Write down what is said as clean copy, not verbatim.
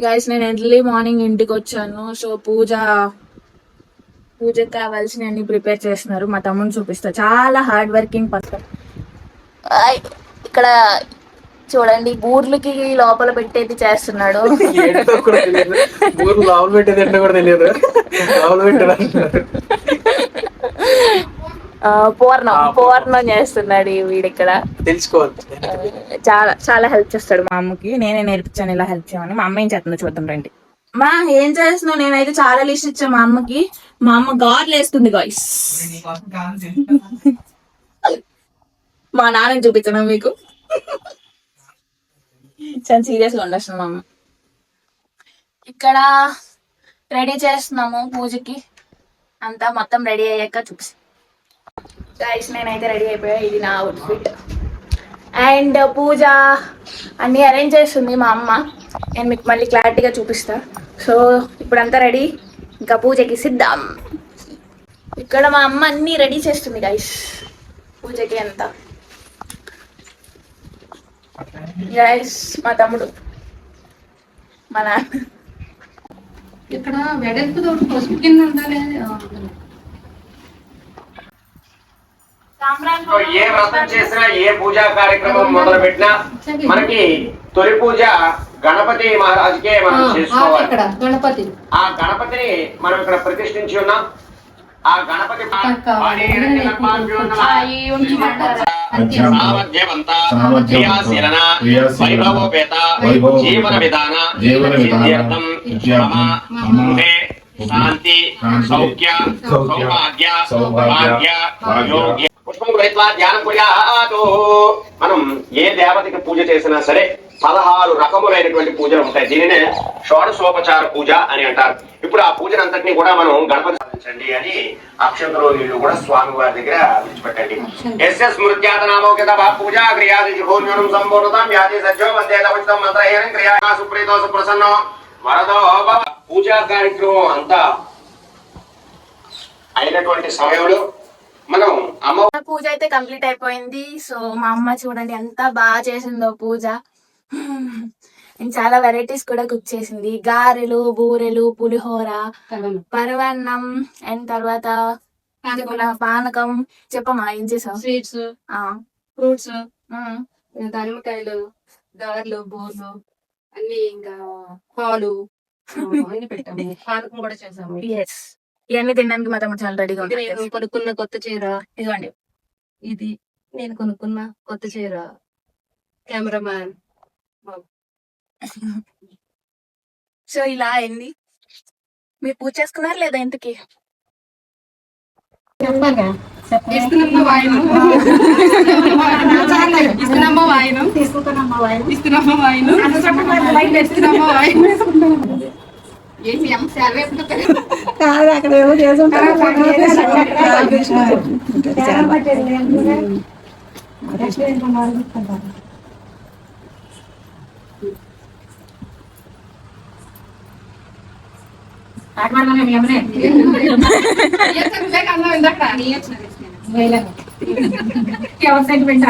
Guys నేను early morning ఇంటికి వచ్చాను. సో పూజకి కావాల్సిన అన్ని ప్రిపేర్ చేస్తున్నారు. మా తమ్ముని చూపిస్తా, చాలా హార్డ్ వర్కింగ్ పర్సన్. ఇక్కడ చూడండి, బూర్లకి లోపల పెట్టేది చేస్తున్నాడు. పూర్ణం చేస్తున్నాడు వీడిక్కడ. తెలుసుకోవాలి, చాలా చాలా హెల్ప్ చేస్తాడు మా అమ్మకి. నేనే నేర్పించాను ఇలా హెల్ప్ చేయమని. మా అమ్మ ఏం చేస్తుందో చూద్దాం రండి. మా ఏం చేస్తున్నావు? నేనైతే చాలా లిస్ట్ ఇచ్చాను మా అమ్మకి. మా అమ్మ గార్లు వేస్తుంది గాయ్స్. మా నాన్నని చూపించను మీకు. చాలా సీరియస్ గా ఉండొచ్చు మా అమ్మ. ఇక్కడ రెడీ చేస్తున్నాము పూజకి. అంతా మొత్తం రెడీ అయ్యాక చూపిస్తాను గైస్. నేనైతే రెడీ అయిపోయా. ఇది నా అవుట్ఫిట్. అండ్ పూజ అన్ని అరేంజ్ చేస్తుంది మా అమ్మ. నేను మీకు మళ్ళీ క్లారిటీగా చూపిస్తా. సో ఇప్పుడంతా రెడీ, ఇంకా పూజకి సిద్ధం. ఇక్కడ మా అమ్మ అన్ని రెడీ చేస్తుంది గైస్ పూజకి అంతా. గైస్ మా తమ్ముడు, మా నాన్న. ఇక్కడ వెడల్పుతో పసుపు కింద ఉండాలి. ఏ వ్రతం చేసినా, ఏ పూజా కార్యక్రమం మొదలు పెట్టినా మనకి తొలి పూజ గణపతి మహారాజుకే మనం చేసుకోవాలి. గణపతి, ఆ గణపతిని మనం ఇక్కడ ప్రతిష్ఠించి ఉన్నాం. ఆ గణపతి వైభవోపేత జీవన విధాన శాంతి సౌఖ్య సౌభాగ్య భాగ్య యోగ్య పుష్పం గృహీత్వా ధ్యానం కుర్యాతు. మనం ఏ దేవతకి పూజ చేసినా సరే 16 రకములైనటువంటి పూజలు ఉంటాయి. దీనినే షోడశోపచార పూజ అని అంటారు. ఇప్పుడు ఆ పూజనంతటినీ కూడా మనం గణపతి సాధించండి అని అక్షంతలో నీళ్లు కూడా స్వామి వారి దగ్గర విడిచిపెట్టండి. ఎస్ఎస్ స్మృత్యాత నామోకిత పూజ క్రియాది భూన్యూనం సంపూర్ణతాం వ్యాధి సజ్జో వందేత ఉచితం మంత్రహీనం క్రియా సుప్రీతో సుప్రసన్నో వరదో భవ. పూజా కార్యక్రమం అంతా అయినటువంటి సమయంలో మనం అమ్మ పూజ అయితే కంప్లీట్ అయిపోయింది. సో మా అమ్మ చూడండి ఎంత బాగా చేసిందో పూజ. చాలా వెరైటీస్ కూడా కుక్ చేసింది. గారెలు, బూరెలు, పులిహోర, పరవన్నం, అండ్ తర్వాత పానకం. చెప్పమ్మా ఏం చేసావు? స్వీట్స్, ఫ్రూట్స్, దానిమ్మకాయలు, గారెలు, బోర్లు అన్ని, ఇంకా పాలు అన్ని పెట్టాము. పానకం కూడా చేసాము. ఇవన్నీ తినడానికి మా తమ్ముడు చాలా రెడీగా ఉంది. నేను కొనుక్కున్న కొత్త చీర ఇదిగోండి. ఇది నేను కొనుక్కున్న కొత్త చీర. కెమెరామ్యాన్. సో ఇలా అయింది. మీరు పూజ చేసుకున్నారు లేదా ఇంతకి? ఇస్తున్నమ్మ వాయినం, ఇస్తున్నమ్మ వాయినం, ఇస్తున్నమ్మ వాయినం, ఇస్తున్నమ్మ వాయినం. కాదు, అక్కడ ఏమో చేసుకుంటారు. ఎవరి సెంటిమెంట్